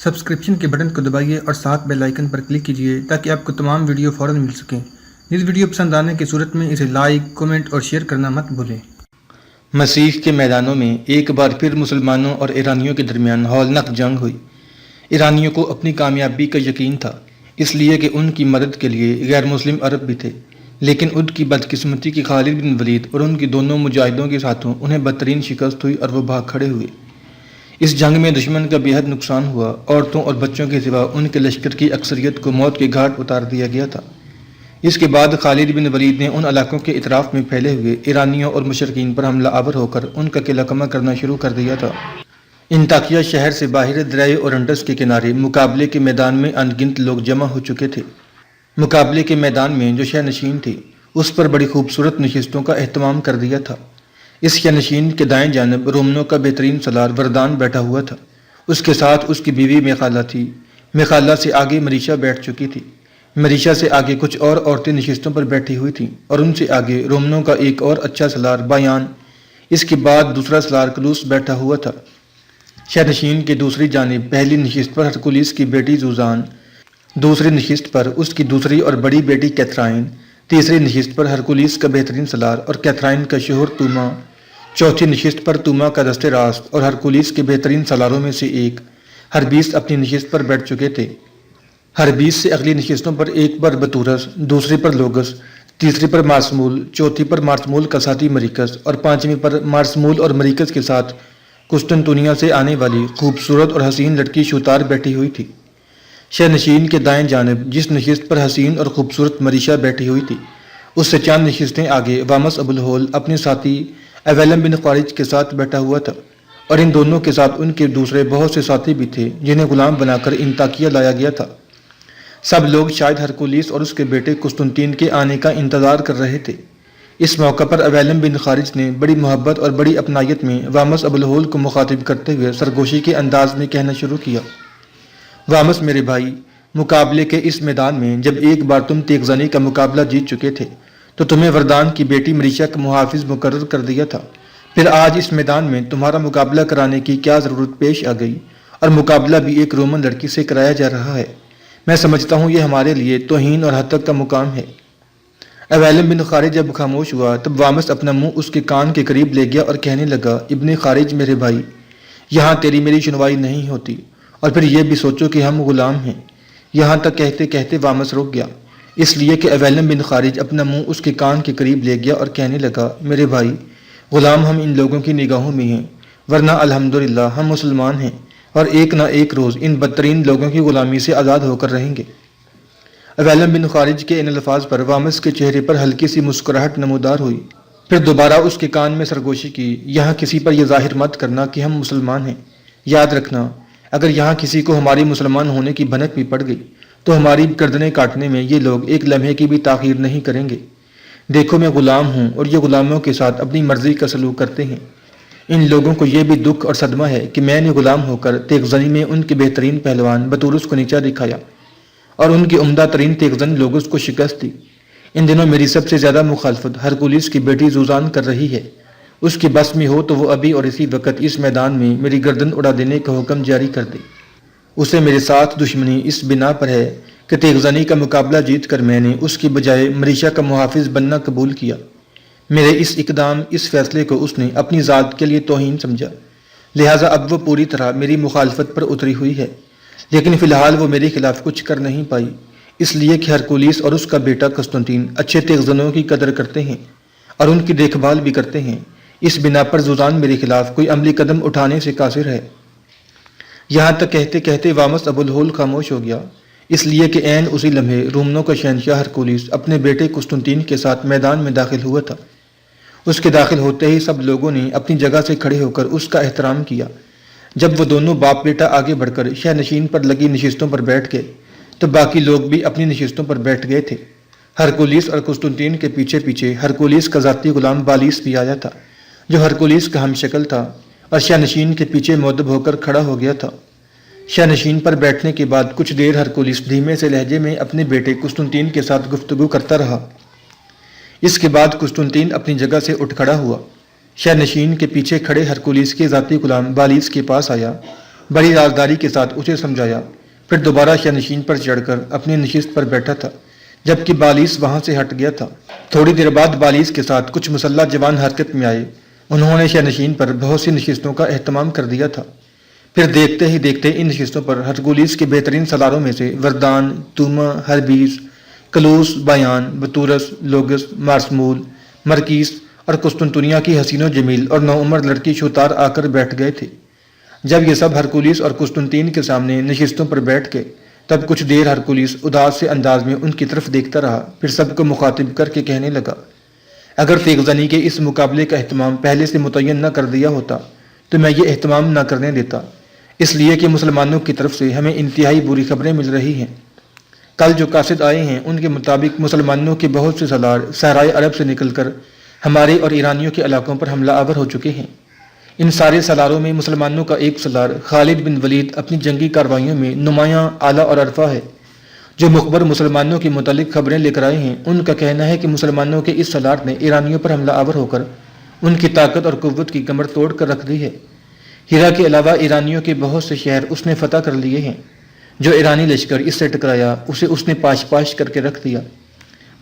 Subscription کے button کو دبائیے اور ساتھ بیل آئیکن پر کلک کیجیے تاکہ آپ کو تمام ویڈیو فوراً مل سکیں۔ اس ویڈیو پسند آنے کی صورت میں اسے لائک، کمنٹ اور شیئر کرنا مت بھولیں۔ مسیح کے میدانوں میں ایک بار پھر مسلمانوں اور ایرانیوں کے درمیان ہولناک جنگ ہوئی۔ ایرانیوں کو اپنی کامیابی کا یقین تھا، اس لیے کہ ان کی مدد کے لیے غیر مسلم عرب بھی تھے، لیکن ان کی بدقسمتی کی خالد بن ولید اور ان کی دونوں مجاہدوں کے ساتھوں انہیں بدترین شکست ہوئی اور وہ بھاگ کھڑے ہوئے۔ اس جنگ میں دشمن کا بے حد نقصان ہوا۔ عورتوں اور بچوں کے سوا ان کے لشکر کی اکثریت کو موت کے گھاٹ اتار دیا گیا تھا۔ اس کے بعد خالد بن ولید نے ان علاقوں کے اطراف میں پھیلے ہوئے ایرانیوں اور مشرکین پر حملہ آور ہو کر ان کا قلعہ کما کرنا شروع کر دیا تھا۔ انطاکیہ شہر سے باہر دریائے اورنڈس کے کنارے مقابلے کے میدان میں ان گنت لوگ جمع ہو چکے تھے۔ مقابلے کے میدان میں جو شہ نشین تھی اس پر بڑی خوبصورت نشستوں کا اہتمام کر دیا تھا۔ اس شہ نشین کے دائیں جانب رومنوں کا بہترین سالار وردان بیٹھا ہوا تھا۔ اس کے ساتھ اس کی بیوی میخالہ تھی۔ میخالہ سے آگے مریشا بیٹھ چکی تھی۔ مریشا سے آگے کچھ اور عورتیں نشستوں پر بیٹھی ہوئی تھیں اور ان سے آگے رومنوں کا ایک اور اچھا سالار بایان، اس کے بعد دوسرا سالار کلوس بیٹھا ہوا تھا۔ شہ نشین کے دوسری جانب پہلی نشست پر ہرکولیس کی بیٹی زوزان، دوسری نشست پر اس کی دوسری اور بڑی بیٹی کیتھرائن، تیسری نشست پر ہرکولیس کا بہترین سالار اور کیتھرائن کا شوہر توما، چوتھی نشست پر توما کا دست راست اور ہرکولیس کے بہترین سالاروں میں سے ایک ہربیس اپنی نشست پر بیٹھ چکے تھے۔ ہربیس سے اگلی نشستوں پر ایک پر بطورس، دوسری پر لوگس، تیسری پر مارسمول، چوتھی پر مارسمول کا ساتھی مریکس اور پانچویں پر مارسمول اور مریکس کے ساتھ قسطنطنیہ سے آنے والی خوبصورت اور حسین لڑکی شوتار بیٹھی ہوئی تھی۔ شہ نشین کے دائیں جانب جس نشست پر حسین اور خوبصورت مریشا بیٹھی ہوئی تھی اس سے چند نشستیں آگے وامس ابو الہول اپنے ساتھی اویلم بن خارج کے ساتھ بیٹھا ہوا تھا، اور ان دونوں کے ساتھ ان کے دوسرے بہت سے ساتھی بھی تھے جنہیں غلام بنا کر انطاکیہ لایا گیا تھا۔ سب لوگ شاید ہرکولیس اور اس کے بیٹے قسطنطین کے آنے کا انتظار کر رہے تھے۔ اس موقع پر اویلم بن خارج نے بڑی محبت اور بڑی اپنائیت میں وامس ابو الہول کو مخاطب کرتے ہوئے سرگوشی کے انداز میں کہنا شروع کیا: وامس میرے بھائی، مقابلے کے اس میدان میں جب ایک بار تم تیغ زنی کا مقابلہ جیت چکے تھے تو تمہیں وردان کی بیٹی مریشا کا محافظ مقرر کر دیا تھا۔ پھر آج اس میدان میں تمہارا مقابلہ کرانے کی کیا ضرورت پیش آ گئی، اور مقابلہ بھی ایک رومن لڑکی سے کرایا جا رہا ہے؟ میں سمجھتا ہوں یہ ہمارے لیے توہین اور حد تک کا مقام ہے۔ اویلم بن خارج جب خاموش ہوا تب وامس اپنا منہ اس کے کان کے قریب لے گیا اور کہنے لگا: ابن خارج میرے بھائی، یہاں تیری میری سنوائی نہیں ہوتی، اور پھر یہ بھی سوچو کہ ہم غلام ہیں۔ یہاں تک کہتے کہتے وامس رک گیا، اس لیے کہ اویلم بن خارج اپنا منہ اس کے کان کے قریب لے گیا اور کہنے لگا: میرے بھائی، غلام ہم ان لوگوں کی نگاہوں میں ہیں، ورنہ الحمدللہ ہم مسلمان ہیں اور ایک نہ ایک روز ان بدترین لوگوں کی غلامی سے آزاد ہو کر رہیں گے۔ اویلم بن خارج کے ان الفاظ پر وامس کے چہرے پر ہلکی سی مسکراہٹ نمودار ہوئی۔ پھر دوبارہ اس کے کان میں سرگوشی کی: یہاں کسی پر یہ ظاہر مت کرنا کہ ہم مسلمان ہیں۔ یاد رکھنا، اگر یہاں کسی کو ہماری مسلمان ہونے کی بھنک بھی پڑ گئی تو ہماری گردنیں کاٹنے میں یہ لوگ ایک لمحے کی بھی تاخیر نہیں کریں گے۔ دیکھو میں غلام ہوں اور یہ غلاموں کے ساتھ اپنی مرضی کا سلوک کرتے ہیں۔ ان لوگوں کو یہ بھی دکھ اور صدمہ ہے کہ میں نے غلام ہو کر تیغ زنی میں ان کے بہترین پہلوان بطورس کو نیچا دکھایا اور ان کے عمدہ ترین تیغ زن لوگس کو شکست دی۔ ان دنوں میری سب سے زیادہ مخالفت ہرکولیس کی بیٹی زوزان کر رہی ہے۔ اس کی بس میں ہو تو وہ ابھی اور اسی وقت اس میدان میں میری گردن اڑا دینے کا حکم جاری کر دے۔ اسے میرے ساتھ دشمنی اس بنا پر ہے کہ تیغ زنی کا مقابلہ جیت کر میں نے اس کی بجائے مریشا کا محافظ بننا قبول کیا۔ میرے اس اقدام، اس فیصلے کو اس نے اپنی ذات کے لیے توہین سمجھا، لہٰذا اب وہ پوری طرح میری مخالفت پر اتری ہوئی ہے، لیکن فی الحال وہ میرے خلاف کچھ کر نہیں پائی، اس لیے کہ ہرکولیس اور اس کا بیٹا قسطنطین اچھے تیغ زنوں کی قدر کرتے ہیں اور ان کی دیکھ بھال بھی کرتے ہیں۔ اس بنا پر زوزان میرے خلاف کوئی عملی قدم اٹھانے سے قاصر ہے۔ یہاں تک کہتے کہتے وامس ابو الہول خاموش ہو گیا، اس لیے کہ عین اسی لمحے رومنوں کا شہنشاہ ہرکولیس اپنے بیٹے قسطنطین کے ساتھ میدان میں داخل ہوا تھا۔ اس کے داخل ہوتے ہی سب لوگوں نے اپنی جگہ سے کھڑے ہو کر اس کا احترام کیا۔ جب وہ دونوں باپ بیٹا آگے بڑھ کر شہ نشین پر لگی نشستوں پر بیٹھ گئے تو باقی لوگ بھی اپنی نشستوں پر بیٹھ گئے تھے۔ ہرکولیس اور قسطنطین کے پیچھے پیچھے ہرکولیس کا ذاتی غلام بالیس بھی آیا تھا، جو ہرکولیس کا ہم شکل تھا اور شہ نشین کے پیچھے مؤدب ہو کر کھڑا ہو گیا تھا۔ شہ نشین پر بیٹھنے کے بعد کچھ دیر ہرکولیس دھیمے سے لہجے میں اپنے بیٹے قسطنطین کے ساتھ گفتگو کرتا رہا۔ اس کے بعد قسطنطین اپنی جگہ سے اٹھ کھڑا ہوا، شہ نشین کے پیچھے کھڑے ہرکولیس کے ذاتی غلام بالیس کے پاس آیا بڑی رازداری کے ساتھ اسے سمجھایا، پھر دوبارہ شہنشین پر چڑھ کر اپنی نشست پر بیٹھا تھا، جبکہ بالیس وہاں سے ہٹ گیا تھا۔ تھوڑی دیر بعد بالیس کے ساتھ کچھ مسلح جوان حرکت میں آئے۔ انہوں نے شہنشین پر بہت سی نشستوں کا اہتمام کر دیا تھا۔ پھر دیکھتے ہی دیکھتے ان نشستوں پر ہرکولیس کے بہترین سالاروں میں سے وردان، توما، ہربیس، کلوس، بایان، بطورس، لوگس، مارسمول، مرکیس اور قسطنطنیہ کی حسین و جمیل اور نوعمر لڑکی شوتار آ کر بیٹھ گئے تھے۔ جب یہ سب ہرکولیس اور قسطنطین کے سامنے نشستوں پر بیٹھ گئے، تب کچھ دیر ہرکولیس اداس سے انداز میں ان کی طرف دیکھتا رہا، پھر سب کو مخاطب کر کے کہنے لگا، اگر تیغزنی کے اس مقابلے کا اہتمام پہلے سے متعین نہ کر دیا ہوتا تو میں یہ اہتمام نہ کرنے دیتا، اس لیے کہ مسلمانوں کی طرف سے ہمیں انتہائی بری خبریں مل رہی ہیں۔ کل جو قاصد آئے ہیں ان کے مطابق مسلمانوں کے بہت سے سالار صحرائے عرب سے نکل کر ہمارے اور ایرانیوں کے علاقوں پر حملہ آور ہو چکے ہیں۔ ان سارے سالاروں میں مسلمانوں کا ایک سالار خالد بن ولید اپنی جنگی کارروائیوں میں نمایاں اعلیٰ اور عرفہ ہے۔ جو مخبر مسلمانوں کے متعلق خبریں لے کر آئے ہیں ان کا کہنا ہے کہ مسلمانوں کے اس سالار نے ایرانیوں پر حملہ آور ہو کر ان کی طاقت اور قوت کی کمر توڑ کر رکھ دی ہے۔ ہیرا کے علاوہ ایرانیوں کے بہت سے شہر اس نے فتح کر لیے ہیں۔ جو ایرانی لشکر اس سے ٹکرایا اسے اس نے پاش پاش کر کے رکھ دیا۔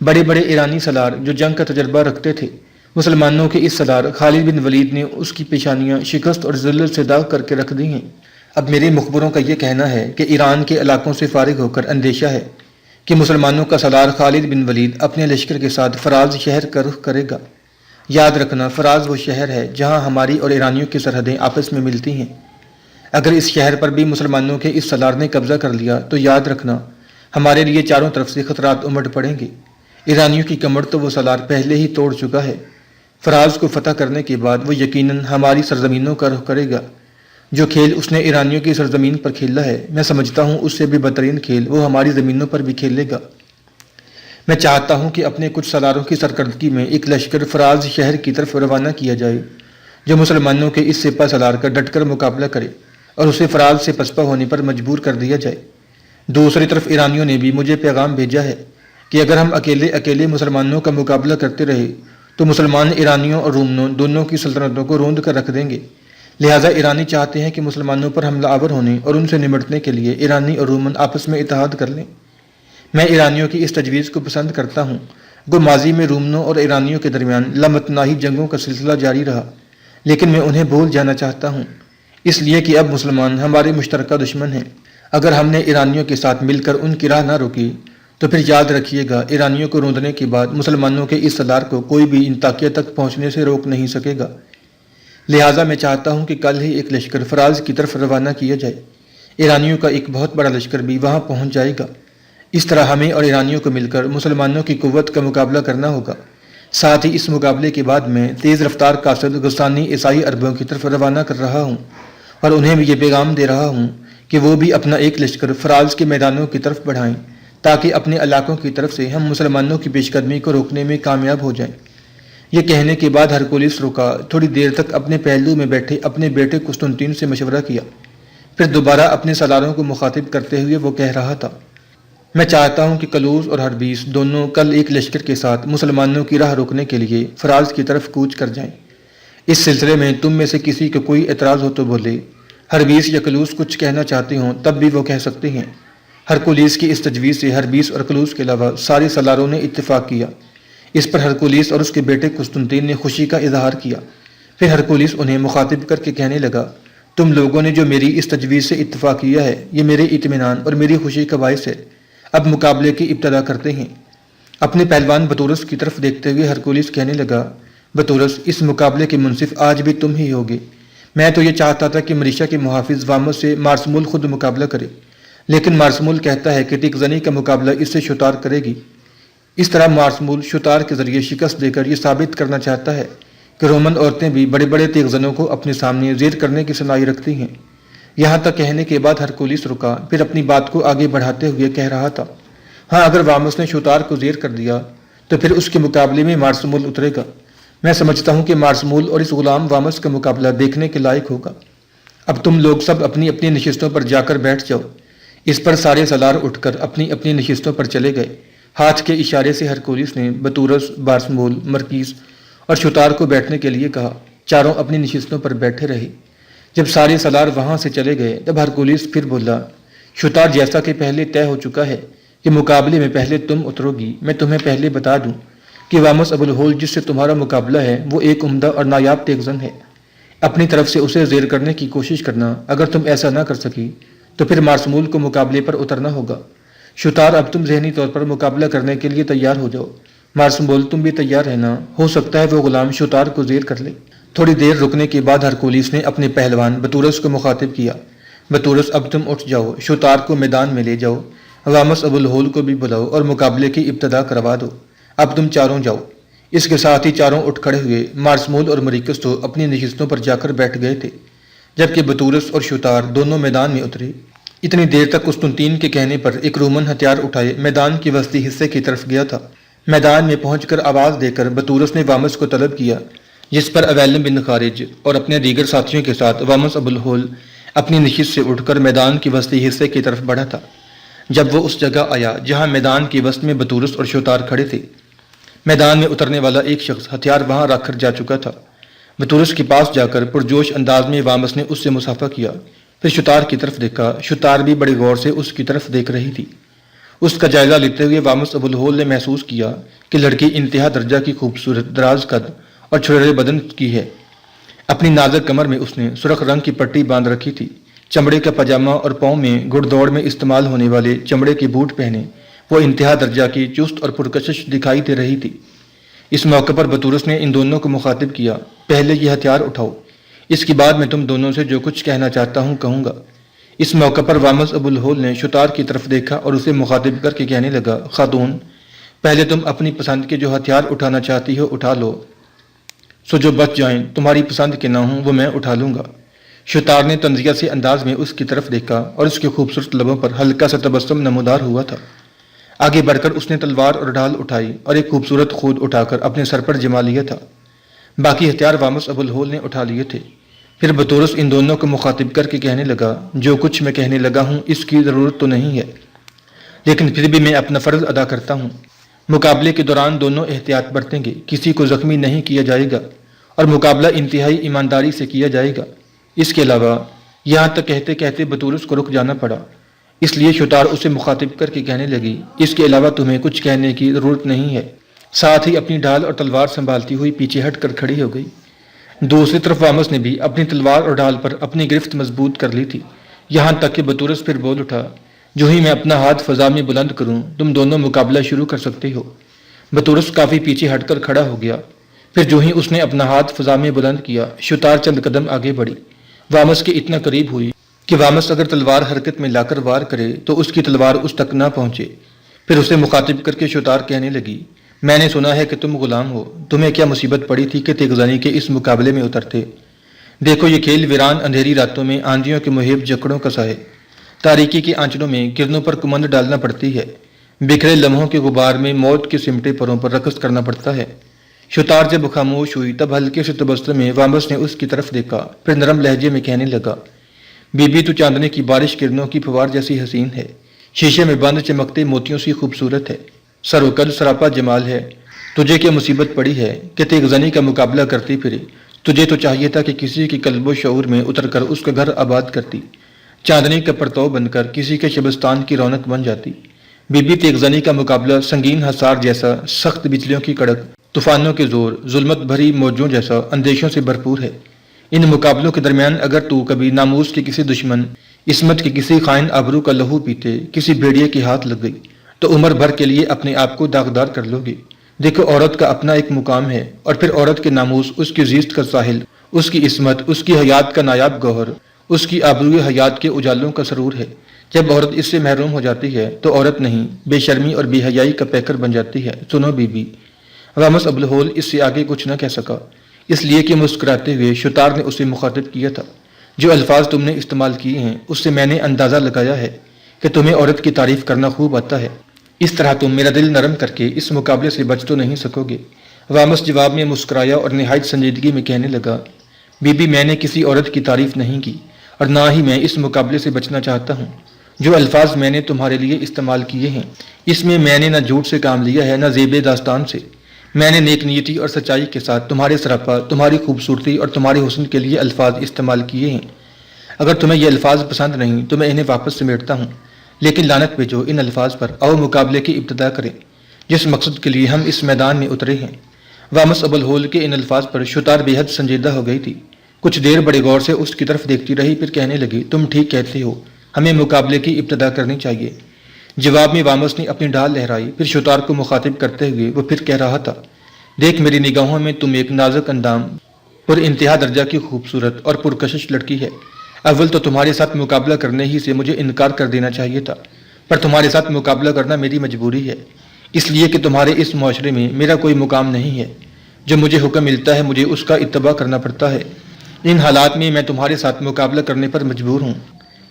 بڑے بڑے ایرانی سالار جو جنگ کا تجربہ رکھتے تھے، مسلمانوں کے اس سالار خالد بن ولید نے اس کی پیشانیاں شکست اور ذلت سے داغ کر کے رکھ دی ہیں۔ اب میرے مخبروں کا یہ کہنا ہے کہ ایران کے علاقوں سے فارغ ہو کر اندیشہ ہے کہ مسلمانوں کا سالار خالد بن ولید اپنے لشکر کے ساتھ فراز شہر کا رخ کرے گا۔ یاد رکھنا، فراز وہ شہر ہے جہاں ہماری اور ایرانیوں کی سرحدیں آپس میں ملتی ہیں۔ اگر اس شہر پر بھی مسلمانوں کے اس سالار نے قبضہ کر لیا تو یاد رکھنا ہمارے لیے چاروں طرف سے خطرات امڑ پڑیں گے۔ ایرانیوں کی کمر تو وہ سالار پہلے ہی توڑ چکا ہے۔ فراز کو فتح کرنے کے بعد وہ یقیناً ہماری سرزمینوں کا رخ کرے گا۔ جو کھیل اس نے ایرانیوں کی سرزمین پر کھیلا ہے، میں سمجھتا ہوں اس سے بھی بدترین کھیل وہ ہماری زمینوں پر بھی کھیلے گا۔ میں چاہتا ہوں کہ اپنے کچھ سالاروں کی سرکردگی میں ایک لشکر فراز شہر کی طرف روانہ کیا جائے، جو مسلمانوں کے اس سپہ سالار کا ڈٹ کر مقابلہ کرے اور اسے فراز سے پسپا ہونے پر مجبور کر دیا جائے۔ دوسری طرف ایرانیوں نے بھی مجھے پیغام بھیجا ہے کہ اگر ہم اکیلے اکیلے مسلمانوں کا مقابلہ کرتے رہے تو مسلمان ایرانیوں اور رومنوں دونوں کی سلطنتوں کو روند کر رکھ دیں گے۔ لہٰذا ایرانی چاہتے ہیں کہ مسلمانوں پر حملہ آور ہونے اور ان سے نمٹنے کے لیے ایرانی اور رومن آپس میں اتحاد کر لیں۔ میں ایرانیوں کی اس تجویز کو پسند کرتا ہوں۔ گو ماضی میں رومنوں اور ایرانیوں کے درمیان لامتناہی جنگوں کا سلسلہ جاری رہا، لیکن میں انہیں بھول جانا چاہتا ہوں، اس لیے کہ اب مسلمان ہمارے مشترکہ دشمن ہیں۔ اگر ہم نے ایرانیوں کے ساتھ مل کر ان کی راہ نہ روکی تو پھر یاد رکھیے گا ایرانیوں کو روندنے کے بعد مسلمانوں کے اس سالار کو کوئی بھی انطاکیہ تک پہنچنے سے روک نہیں سکے گا۔ لہٰذا میں چاہتا ہوں کہ کل ہی ایک لشکر فراز کی طرف روانہ کیا جائے۔ ایرانیوں کا ایک بہت بڑا لشکر بھی وہاں پہنچ جائے گا۔ اس طرح ہمیں اور ایرانیوں کو مل کر مسلمانوں کی قوت کا مقابلہ کرنا ہوگا۔ ساتھ ہی اس مقابلے کے بعد میں تیز رفتار قاصد غسانی عیسائی عربوں کی طرف روانہ کر رہا ہوں اور انہیں بھی یہ پیغام دے رہا ہوں کہ وہ بھی اپنا ایک لشکر فراز کے میدانوں کی طرف بڑھائیں تاکہ اپنے علاقوں کی طرف سے ہم مسلمانوں کی پیش قدمی کو روکنے میں کامیاب ہو جائیں۔ یہ کہنے کے بعد ہرکولیس رکا، تھوڑی دیر تک اپنے پہلو میں بیٹھے اپنے بیٹے قسطنطین سے مشورہ کیا، پھر دوبارہ اپنے سالاروں کو مخاطب کرتے ہوئے وہ کہہ رہا تھا، میں چاہتا ہوں کہ کلوس اور ہربیس دونوں کل ایک لشکر کے ساتھ مسلمانوں کی راہ روکنے کے لیے فراز کی طرف کوچ کر جائیں۔ اس سلسلے میں تم میں سے کسی کو کوئی اعتراض ہو تو بولے۔ ہربیس یا کلوس کچھ کہنا چاہتے ہوں تب بھی وہ کہہ سکتے ہیں۔ ہرکولیس کی اس تجویز سے ہربیس اور کلوس کے علاوہ سارے سالاروں نے اتفاق کیا۔ اس پر ہرکولیس اور اس کے بیٹے قسطنطین نے خوشی کا اظہار کیا۔ پھر ہرکولیس انہیں مخاطب کر کے کہنے لگا، تم لوگوں نے جو میری اس تجویز سے اتفاق کیا ہے یہ میرے اطمینان اور میری خوشی کا باعث ہے۔ اب مقابلے کی ابتدا کرتے ہیں۔ اپنے پہلوان بطورس کی طرف دیکھتے ہوئے ہرکولیس کہنے لگا، بطورس، اس مقابلے کے منصف آج بھی تم ہی ہوگے۔ میں تو یہ چاہتا تھا کہ مریشا کے محافظ وامس سے مارسمول خود مقابلہ کرے، لیکن مارسمول کہتا ہے کہ ٹیکزنی کا مقابلہ اس سے شتار کرے گی۔ اس طرح مارسمول شتار کے ذریعے شکست دے کر یہ ثابت کرنا چاہتا ہے کہ رومن عورتیں بھی بڑے بڑے تیغزنوں کو اپنے سامنے زیر کرنے کی صلاحیت رکھتی ہیں۔ یہاں تک کہنے کے بعد ہرکولیس رکا، پھر اپنی بات کو آگے بڑھاتے ہوئے کہہ رہا تھا، ہاں اگر وامس نے شتار کو زیر کر دیا تو پھر اس کے مقابلے میں مارسمول اترے گا۔ میں سمجھتا ہوں کہ مارسمول اور اس غلام وامس کا مقابلہ دیکھنے کے لائق ہوگا۔ اب تم لوگ سب اپنی اپنی نشستوں پر جا کر بیٹھ جاؤ۔ اس پر سارے سالار اٹھ کر اپنی اپنی نشستوں پر چلے گئے۔ ہاتھ کے اشارے سے ہرکولیس نے بطورس، بارسمول، مرکیس اور شتار کو بیٹھنے کے لیے کہا۔ چاروں اپنی نشستوں پر بیٹھے رہے۔ جب سارے سالار وہاں سے چلے گئے تب ہرکولیس پھر بولا، شتار جیسا کہ پہلے طے ہو چکا ہے کہ مقابلے میں پہلے تم اترو گی، میں تمہیں پہلے بتا دوں کہ وامس ابو الہول جس سے تمہارا مقابلہ ہے وہ ایک عمدہ اور نایاب تیغزن ہے۔ اپنی طرف سے اسے زیر کرنے کی کوشش کرنا، اگر تم ایسا نہ کر سکی تو پھر مارسمول کو مقابلے پر اترنا ہوگا۔ شتار اب تم ذہنی طور پر مقابلہ کرنے کے لیے تیار ہو جاؤ، مارسمول تم بھی تیار رہنا، ہو سکتا ہے وہ غلام شتار کو زیر کر لے۔ تھوڑی دیر رکنے کے بعد ہرکولیس نے اپنے پہلوان بطورس کو مخاطب کیا، بطورس اب تم اٹھ جاؤ، شتار کو میدان میں لے جاؤ، وامس ابو الہول کو بھی بلاؤ اور مقابلے کی ابتدا کروا دو، اب تم چاروں جاؤ۔ اس کے ساتھ ہی چاروں اٹھ کھڑے ہوئے، مارسمول اور مریکس تو اپنی نشستوں پر جا کر بیٹھ گئے تھے، جبکہ بطورس اور شتار دونوں میدان میں اترے۔ اتنی دیر تک قسطنطین کے کہنے پر ایک رومن ہتھیار اٹھائے میدان کے وسطی حصے کی طرف گیا تھا۔ میدان میں پہنچ کر آواز دے کر بطورس نے وامس کو طلب کیا، جس پر اویلم بن خارج اور اپنے دیگر ساتھیوں کے ساتھ وامس ابو الہول اپنی نشست سے اٹھ کر میدان کے وسطی حصے کی طرف بڑھا تھا۔ جب وہ اس جگہ آیا جہاں میدان کے وسط میں بطورس اور شتار کھڑے تھے، میدان میں اترنے والا ایک شخص ہتھیار وہاں رکھ کر جا چکا تھا۔ بطورس کے پاس جا کر پرجوش انداز میں وامس نے اس سے مصافحہ کیا، پھر شتار کی طرف دیکھا۔ شتار بھی بڑے غور سے اس کی طرف دیکھ رہی تھی۔ اس کا جائزہ لیتے ہوئے وامس ابو الہول نے محسوس کیا کہ لڑکی انتہا درجہ کی خوبصورت، دراز قد اور چھڑے بدن کی ہے۔ اپنی نازک کمر میں اس نے سرخ رنگ کی پٹی باندھ رکھی تھی، چمڑے کا پاجامہ اور پاؤں میں گھڑ دوڑ میں استعمال ہونے والے چمڑے کے بوٹ پہنے وہ انتہا درجہ کی چست اور پرکشش دکھائی دے رہی تھی۔ اس موقع پر بطورس نے ان دونوں کو مخاطب کیا، پہلے یہ ہتھیار اٹھاؤ، اس کے بعد میں تم دونوں سے جو کچھ کہنا چاہتا ہوں کہوں گا۔ اس موقع پر وامس ابو الہول نے شتار کی طرف دیکھا اور اسے مخاطب کر کے کہنے لگا، خاتون، پہلے تم اپنی پسند کے جو ہتھیار اٹھانا چاہتی ہو اٹھا لو، سو جو بچ جائیں تمہاری پسند کے نہ ہوں وہ میں اٹھا لوں گا۔ شتار نے طنزیہ سے انداز میں اس کی طرف دیکھا اور اس کے خوبصورت لبوں پر ہلکا سا تبسم نمودار ہوا تھا۔ آگے بڑھ کر اس نے تلوار اور ڈھال اٹھائی اور ایک خوبصورت خود اٹھا کر اپنے سر پر جما لیا تھا۔ باقی ہتھیار وامس ابو الہول نے اٹھا لیے تھے۔ پھر بطورس ان دونوں کو مخاطب کر کے کہنے لگا، جو کچھ میں کہنے لگا ہوں اس کی ضرورت تو نہیں ہے، لیکن پھر بھی میں اپنا فرض ادا کرتا ہوں۔ مقابلے کے دوران دونوں احتیاط برتیں گے، کسی کو زخمی نہیں کیا جائے گا اور مقابلہ انتہائی ایمانداری سے کیا جائے گا۔ اس کے علاوہ، یہاں تک کہتے کہتے بطورس کو رک جانا پڑا، اس لیے شتار اسے مخاطب کر کے کہنے لگی، اس کے علاوہ تمہیں کچھ کہنے کی ضرورت نہیں ہے۔ ساتھ ہی اپنی ڈھال اور تلوار سنبھالتی ہوئی پیچھے ہٹ کر کھڑی ہو گئی۔ دوسری طرف وامس نے بھی اپنی تلوار اور ڈھال پر اپنی گرفت مضبوط کر لی تھی، یہاں تک کہ بطورس پھر بول اٹھا، جو ہی میں اپنا ہاتھ فضا میں بلند کروں تم دونوں مقابلہ شروع کر سکتے ہو۔ بطورس کافی پیچھے ہٹ کر کھڑا ہو گیا، پھر جو ہی اس نے اپنا ہاتھ فضا میں بلند کیا، شتار چند قدم آگے بڑھی، وامس کے اتنا قریب ہوئی کہ وامس اگر تلوار حرکت میں لا کر وار کرے تو اس کی تلوار اس تک نہ پہنچے۔ پھر اسے مخاطب کر کے شتار کہنے لگی، میں نے سنا ہے کہ تم غلام ہو، تمہیں کیا مصیبت پڑی تھی کہ تیغزنی کے اس مقابلے میں اترتے؟ دیکھو یہ کھیل ویران اندھیری راتوں میں آندھیوں کے مہیب جکڑوں کا سا ہے، تاریکی کے آنچنوں میں گردوں پر کمند ڈالنا پڑتی ہے، بکھرے لمحوں کے غبار میں موت کے سمٹے پروں پر رقص کرنا پڑتا ہے۔ شتار جب خاموش ہوئی تب ہلکے سے تبسم میں وامس نے اس کی طرف دیکھا، پھر نرم لہجے میں کہنے لگا، بی بی تو چاندنی کی بارش کرنوں کی پھوار جیسی حسین ہے، شیشے میں بند چمکتے موتیوں سی خوبصورت ہے، سر و قد سراپا جمال ہے، تجھے کیا مصیبت پڑی ہے کہ تیغزنی کا مقابلہ کرتی پھرے؟ تجھے تو چاہیے تھا کہ کسی کے قلب و شعور میں اتر کر اس کا گھر آباد کرتی، چاندنی کا پرتو بن کر کسی کے شبستان کی رونق بن جاتی۔ بی بی تیغزنی کا مقابلہ سنگین حصار جیسا، سخت بجلیوں کی کڑک، طوفانوں کے زور، ظلمت بھری موجوں جیسا اندیشوں سے بھرپور ہے۔ ان مقابلوں کے درمیان اگر تو کبھی ناموس کے کسی دشمن، عصمت کے کسی خائن آبرو کا لہو پیتے کسی بھیڑیے کے ہاتھ لگ گئی تو عمر بھر کے لیے اپنے آپ کو داغدار کر لو گے۔ دیکھو عورت کا اپنا ایک مقام ہے، اور پھر عورت کے ناموس، اس کی زیست کا ساحل، اس کی عصمت، اس کی حیات کا نایاب گوہر، اس کی آبروئے حیات کے اجالوں کا سرور ہے۔ جب عورت اس سے محروم ہو جاتی ہے تو عورت نہیں، بے شرمی اور بے حیائی کا پیکر بن جاتی ہے۔ سنو بی بی۔ وامس ابو الہول اس سے آگے کچھ نہ کہہ سکا، اس لیے کہ مسکراتے ہوئے شتار نے اسے مخاطب کیا تھا، جو الفاظ تم نے استعمال کیے ہیں اس سے میں نے اندازہ لگایا ہے کہ تمہیں عورت کی تعریف کرنا خوب آتا ہے، اس طرح تم میرا دل نرم کر کے اس مقابلے سے بچ تو نہیں سکو گے۔ وامس جواب میں مسکرایا اور نہایت سنجیدگی میں کہنے لگا، بی بی میں نے کسی عورت کی تعریف نہیں کی اور نہ ہی میں اس مقابلے سے بچنا چاہتا ہوں۔ جو الفاظ میں نے تمہارے لیے استعمال کیے ہیں اس میں میں نے نہ جھوٹ سے کام لیا ہے نہ زیب داستان سے، میں نے نیک نیتی اور سچائی کے ساتھ تمہارے سراپا، تمہاری خوبصورتی اور تمہارے حسن کے لیے الفاظ استعمال کیے ہیں۔ اگر تمہیں یہ الفاظ پسند نہیں تو میں انہیں واپس سمیٹتا ہوں، لیکن لعنت بھیجو ان الفاظ پر، آؤ مقابلے کی ابتدا کریں جس مقصد کے لیے ہم اس میدان میں اترے ہیں۔ وامس ابو الہول کے ان الفاظ پر شتار بے حد سنجیدہ ہو گئی تھی۔ کچھ دیر بڑے غور سے اس کی طرف دیکھتی رہی، پھر کہنے لگی، تم ٹھیک کہتے ہو، ہمیں مقابلے کی ابتدا کرنی چاہیے۔ جواب میں وامس نے اپنی ڈھال لہرائی، پھر شتار کو مخاطب کرتے ہوئے وہ پھر کہہ رہا تھا، دیکھ میری نگاہوں میں تم ایک نازک اندام، پر انتہا درجہ کی خوبصورت اور پرکشش لڑکی ہے۔ اول تو تمہارے ساتھ مقابلہ کرنے ہی سے مجھے انکار کر دینا چاہیے تھا، پر تمہارے ساتھ مقابلہ کرنا میری مجبوری ہے، اس لیے کہ تمہارے اس معاشرے میں میرا کوئی مقام نہیں ہے۔ جو مجھے حکم ملتا ہے مجھے اس کا اتباع کرنا پڑتا ہے۔ ان حالات میں تمہارے ساتھ مقابلہ کرنے پر مجبور ہوں۔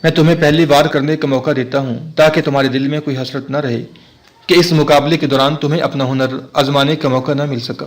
میں تمہیں پہلی وار کرنے کا موقع دیتا ہوں تاکہ تمہارے دل میں کوئی حسرت نہ رہے کہ اس مقابلے کے دوران تمہیں اپنا ہنر آزمانے کا موقع نہ مل سکا۔